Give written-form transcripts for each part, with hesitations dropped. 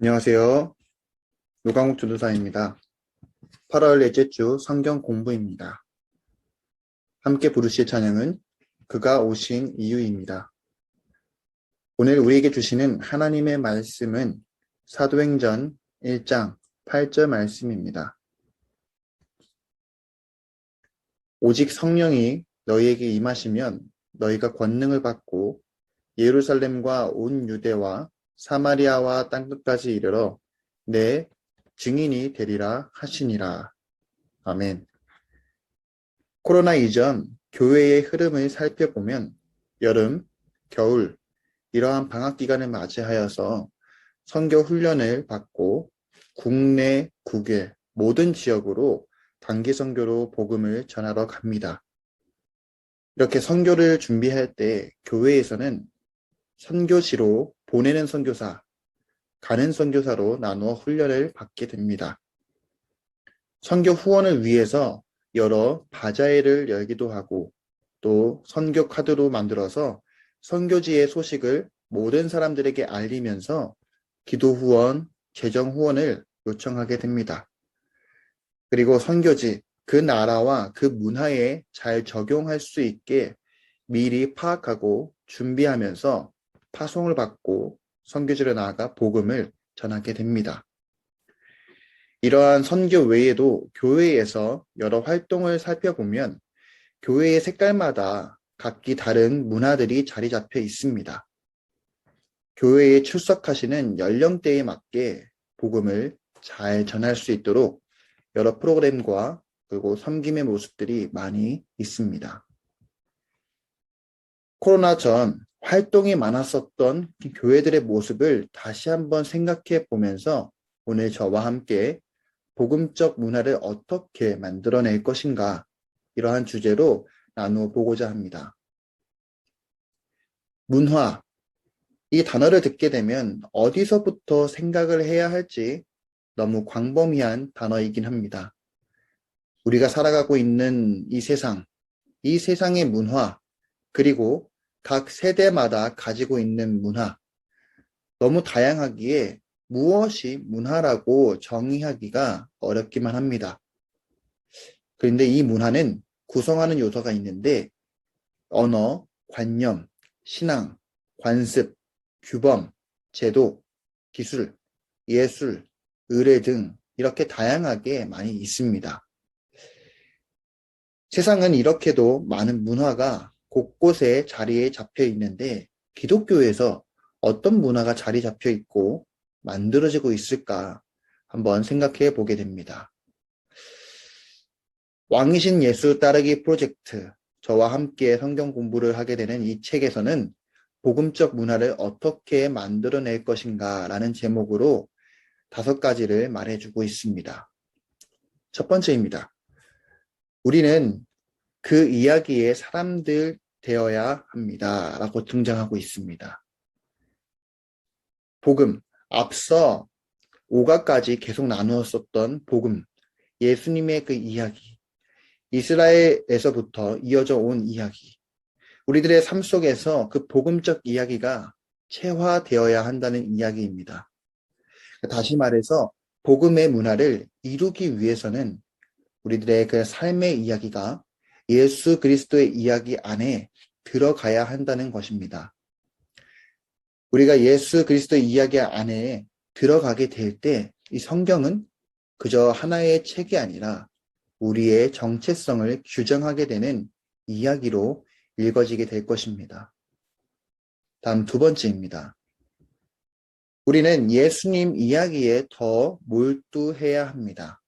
안녕하세요. 노강욱 전도사입니다. 8월 넷째 주 성경 공부입니다. 함께 부르실 찬양은 그가 오신 이유입니다. 오늘 우리에게 주시는 하나님의 말씀은 사도행전 1장 8절 말씀입니다. 오직 성령이 너희에게 임하시면 너희가 권능을 받고 예루살렘과 온 유대와 사마리아와 땅끝까지 이르러 내 증인이 되리라 하시니라. 아멘. 코로나 이전 교회의 흐름을 살펴보면 여름, 겨울 이러한 방학 기간을 맞이하여서 선교 훈련을 받고 국내, 국외 모든 지역으로 단기 선교로 복음을 전하러 갑니다. 이렇게 선교를 준비할 때 교회에서는 선교지로 보내는 선교사, 가는 선교사로 나누어 훈련을 받게 됩니다. 선교 후원을 위해서 여러 바자회를 열기도 하고 또 선교 카드로 만들어서 선교지의 소식을 모든 사람들에게 알리면서 기도 후원, 재정 후원을 요청하게 됩니다. 그리고 선교지, 그 나라와 그 문화에 잘 적용할 수 있게 미리 파악하고 준비하면서 파송을 받고 선교지로 나아가 복음을 전하게 됩니다. 이러한 선교 외에도 교회에서 여러 활동을 살펴보면 교회의 색깔마다 각기 다른 문화들이 자리 잡혀 있습니다. 교회에 출석하시는 연령대에 맞게 복음을 잘 전할 수 있도록 여러 프로그램과 그리고 섬김의 모습들이 많이 있습니다. 코로나 전 활동이 많았었던 교회들의 모습을 다시 한번 생각해 보면서 오늘 저와 함께 복음적 문화를 어떻게 만들어낼 것인가 이러한 주제로 나누어 보고자 합니다. 문화, 이 단어를 듣게 되면 어디서부터 생각을 해야 할지 너무 광범위한 단어이긴 합니다. 우리가 살아가고 있는 이 세상의 문화, 그리고 각 세대마다 가지고 있는 문화, 너무 다양하기에 무엇이 문화라고 정의하기가 어렵기만 합니다. 그런데 이 문화는 구성하는 요소가 있는데 언어, 관념, 신앙, 관습, 규범, 제도, 기술, 예술, 의례 등 이렇게 다양하게 많이 있습니다. 세상은 이렇게도 많은 문화가 곳곳에 자리에 잡혀 있는데 기독교에서 어떤 문화가 자리 잡혀 있고 만들어지고 있을까 한번 생각해 보게 됩니다. 왕이신 예수 따르기 프로젝트, 저와 함께 성경 공부를 하게 되는 이 책에서는 복음적 문화를 어떻게 만들어낼 것인가 라는 제목으로 5가지를 말해주고 있습니다. 첫 번째입니다. 우리는 그 이야기의 사람들 되어야 합니다 라고 등장하고 있습니다. 복음, 앞서 5가까지 계속 나누었었던 복음, 예수님의 그 이야기, 이스라엘에서부터 이어져 온 이야기, 우리들의 삶 속에서 그 복음적 이야기가 체화되어야 한다는 이야기입니다. 다시 말해서 복음의 문화를 이루기 위해서는 우리들의 그 삶의 이야기가 예수 그리스도의 이야기 안에 들어가야 한다는 것입니다. 우리가 예수 그리스도의 이야기 안에 들어가게 될 때 이 성경은 그저 하나의 책이 아니라 우리의 정체성을 규정하게 되는 이야기로 읽어지게 될 것입니다. 다음 2번째입니다. 우리는 예수님 이야기에 더 몰두해야 합니다.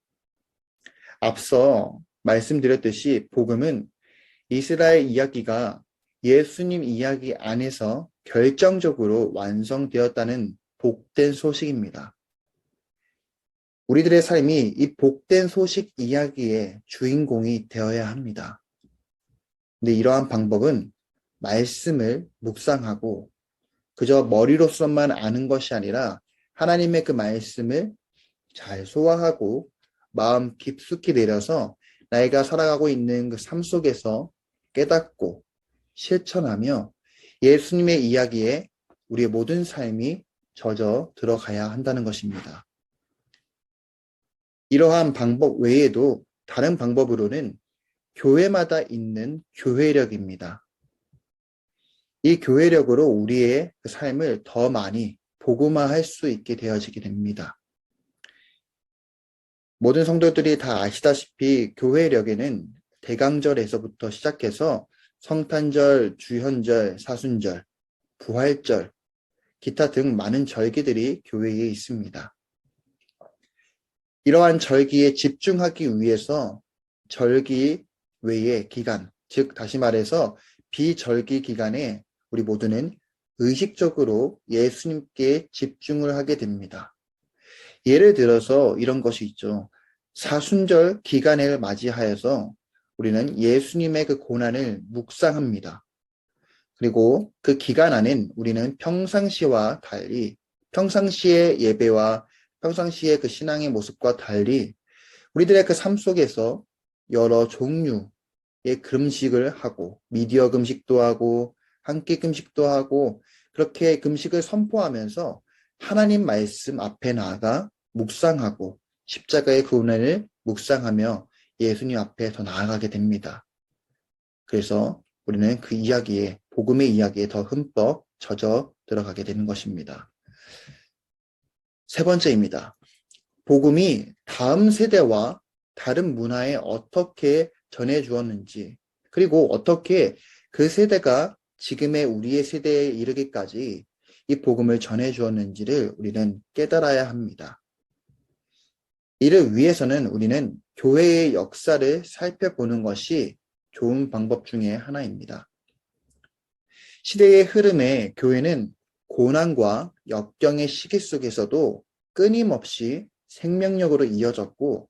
앞서 말씀드렸듯이 복음은 이스라엘 이야기가 예수님 이야기 안에서 결정적으로 완성되었다는 복된 소식입니다. 우리들의 삶이 이 복된 소식 이야기의 주인공이 되어야 합니다. 근데 이러한 방법은 말씀을 묵상하고 그저 머리로서만 아는 것이 아니라 하나님의 그 말씀을 잘 소화하고 마음 깊숙이 내려서 나이가 살아가고 있는 그 삶 속에서 깨닫고 실천하며 예수님의 이야기에 우리의 모든 삶이 젖어 들어가야 한다는 것입니다. 이러한 방법 외에도 다른 방법으로는 교회마다 있는 교회력입니다. 이 교회력으로 우리의 삶을 더 많이 복음화할 수 있게 되어지게 됩니다. 모든 성도들이 다 아시다시피 교회력에는 대강절에서부터 시작해서 성탄절, 주현절, 사순절, 부활절, 기타 등 많은 절기들이 교회에 있습니다. 이러한 절기에 집중하기 위해서 절기 외의 기간, 즉 다시 말해서 비절기 기간에 우리 모두는 의식적으로 예수님께 집중을 하게 됩니다. 예를 들어서 이런 것이 있죠. 사순절 기간을 맞이하여서 우리는 예수님의 그 고난을 묵상합니다. 그리고 그 기간 안엔 우리는 평상시와 달리, 평상시의 예배와 평상시의 그 신앙의 모습과 달리 우리들의 그 삶 속에서 여러 종류의 금식을 하고, 미디어 금식도 하고, 한 끼 금식도 하고, 그렇게 금식을 선포하면서 하나님 말씀 앞에 나아가 묵상하고 십자가의 그 은혜를 묵상하며 예수님 앞에 더 나아가게 됩니다. 그래서 우리는 그 이야기에, 복음의 이야기에 더 흠뻑 젖어 들어가게 되는 것입니다. 세 번째입니다. 복음이 다음 세대와 다른 문화에 어떻게 전해 주었는지, 그리고 어떻게 그 세대가 지금의 우리의 세대에 이르기까지 이 복음을 전해 주었는지를 우리는 깨달아야 합니다. 이를 위해서는 우리는 교회의 역사를 살펴보는 것이 좋은 방법 중에 하나입니다. 시대의 흐름에 교회는 고난과 역경의 시기 속에서도 끊임없이 생명력으로 이어졌고,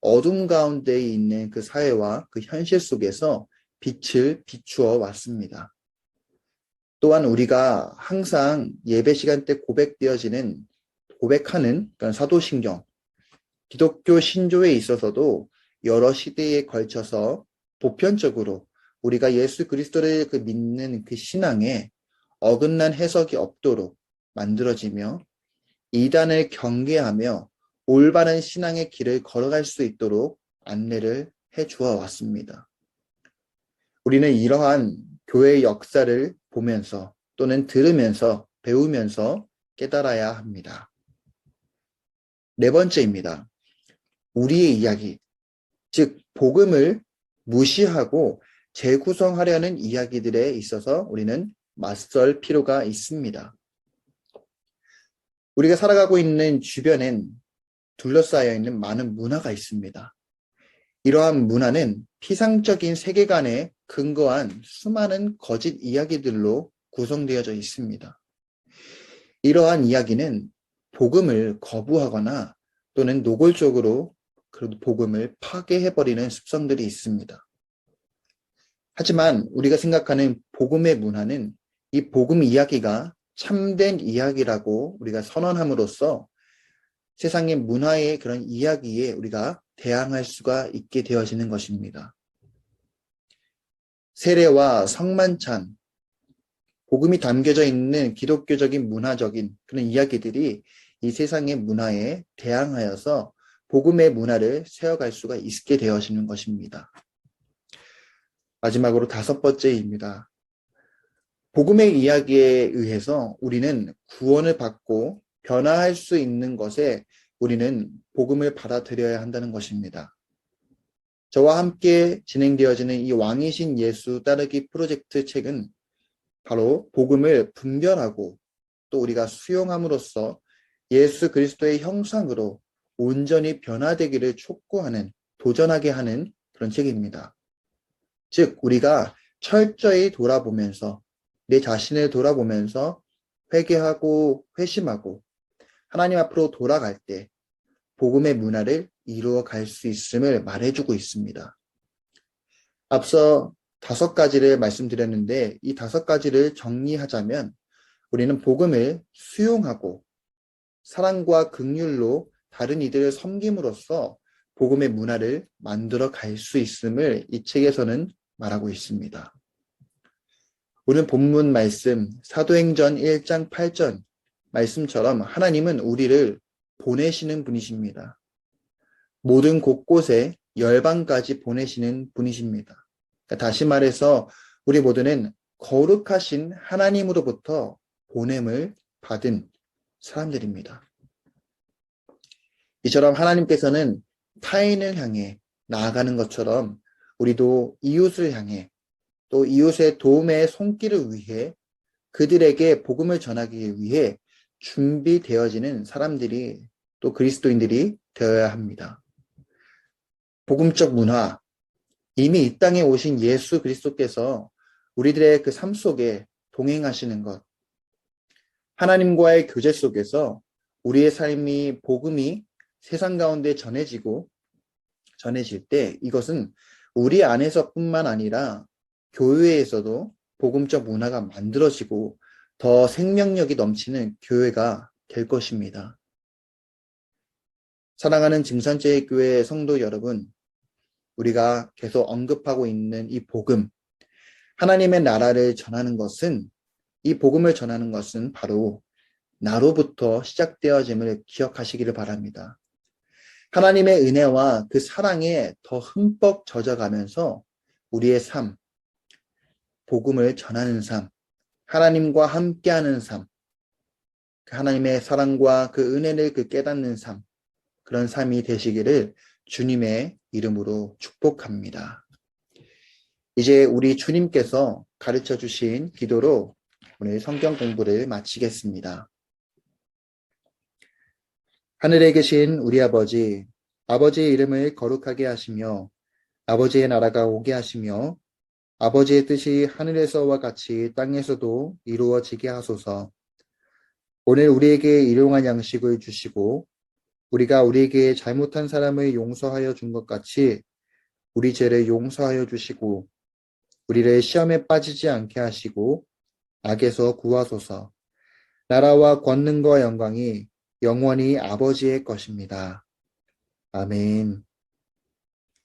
어둠 가운데 있는 그 사회와 그 현실 속에서 빛을 비추어 왔습니다. 또한 우리가 항상 예배 시간 때 고백하는 그런 사도신경, 기독교 신조에 있어서도 여러 시대에 걸쳐서 보편적으로 우리가 예수 그리스도를 믿는 그 신앙에 어긋난 해석이 없도록 만들어지며 이단을 경계하며 올바른 신앙의 길을 걸어갈 수 있도록 안내를 해 주어 왔습니다. 우리는 이러한 교회의 역사를 보면서 또는 들으면서 배우면서 깨달아야 합니다. 네 번째입니다. 우리의 이야기, 즉 복음을 무시하고 재구성하려는 이야기들에 있어서 우리는 맞설 필요가 있습니다. 우리가 살아가고 있는 주변엔 둘러싸여 있는 많은 문화가 있습니다. 이러한 문화는 피상적인 세계관에 근거한 수많은 거짓 이야기들로 구성되어져 있습니다. 이러한 이야기는 복음을 거부하거나 또는 노골적으로 복음을 파괴해버리는 습성들이 있습니다. 하지만 우리가 생각하는 복음의 문화는 이 복음 이야기가 참된 이야기라고 우리가 선언함으로써 세상의 문화의 그런 이야기에 우리가 대항할 수가 있게 되어지는 것입니다. 세례와 성만찬, 복음이 담겨져 있는 기독교적인 문화적인 그런 이야기들이 이 세상의 문화에 대항하여서 복음의 문화를 세워갈 수가 있게 되어지는 것입니다. 마지막으로 다섯 번째입니다. 복음의 이야기에 의해서 우리는 구원을 받고 변화할 수 있는 것에 우리는 복음을 받아들여야 한다는 것입니다. 저와 함께 진행되어지는 이 왕이신 예수 따르기 프로젝트 책은 바로 복음을 분별하고 또 우리가 수용함으로써 예수 그리스도의 형상으로 온전히 변화되기를 촉구하는, 도전하게 하는 그런 책입니다. 즉 우리가 철저히 돌아보면서 내 자신을 돌아보면서 회개하고 회심하고 하나님 앞으로 돌아갈 때 복음의 문화를 이루어 갈 수 있음을 말해주고 있습니다. 앞서 5가지를 말씀드렸는데 이 5가지를 정리하자면 우리는 복음을 수용하고 사랑과 긍휼로 다른 이들을 섬김으로써 복음의 문화를 만들어 갈 수 있음을 이 책에서는 말하고 있습니다. 오늘 본문 말씀 사도행전 1장 8절 말씀처럼 하나님은 우리를 보내시는 분이십니다. 모든 곳곳에 열방까지 보내시는 분이십니다. 그러니까 다시 말해서 우리 모두는 거룩하신 하나님으로부터 보냄을 받은 사람들입니다. 이처럼 하나님께서는 타인을 향해 나아가는 것처럼 우리도 이웃을 향해 또 이웃의 도움의 손길을 위해 그들에게 복음을 전하기 위해 준비되어지는 사람들이 또 그리스도인들이 되어야 합니다. 복음적 문화, 이미 이 땅에 오신 예수 그리스도께서 우리들의 그 삶 속에 동행하시는 것, 하나님과의 교제 속에서 우리의 삶이 복음이 세상 가운데 전해질 때 이것은 우리 안에서뿐만 아니라 교회에서도 복음적 문화가 만들어지고 더 생명력이 넘치는 교회가 될 것입니다. 사랑하는 증산제일교회 성도 여러분, 우리가 계속 언급하고 있는 이 복음, 하나님의 나라를 전하는 것은, 이 복음을 전하는 것은 바로 나로부터 시작되어짐을 기억하시기를 바랍니다. 하나님의 은혜와 그 사랑에 더 흠뻑 젖어가면서 우리의 삶, 복음을 전하는 삶, 하나님과 함께하는 삶, 하나님의 사랑과 그 은혜를 깨닫는 삶, 그런 삶이 되시기를 주님의 이름으로 축복합니다. 이제 우리 주님께서 가르쳐 주신 기도로 오늘 성경 공부를 마치겠습니다. 하늘에 계신 우리 아버지, 아버지의 이름을 거룩하게 하시며 아버지의 나라가 오게 하시며 아버지의 뜻이 하늘에서와 같이 땅에서도 이루어지게 하소서. 오늘 우리에게 일용할 양식을 주시고 우리가 우리에게 잘못한 사람을 용서하여 준 것 같이 우리 죄를 용서하여 주시고 우리를 시험에 빠지지 않게 하시고 악에서 구하소서. 나라와 권능과 영광이 영원히 아버지의 것입니다. 아멘.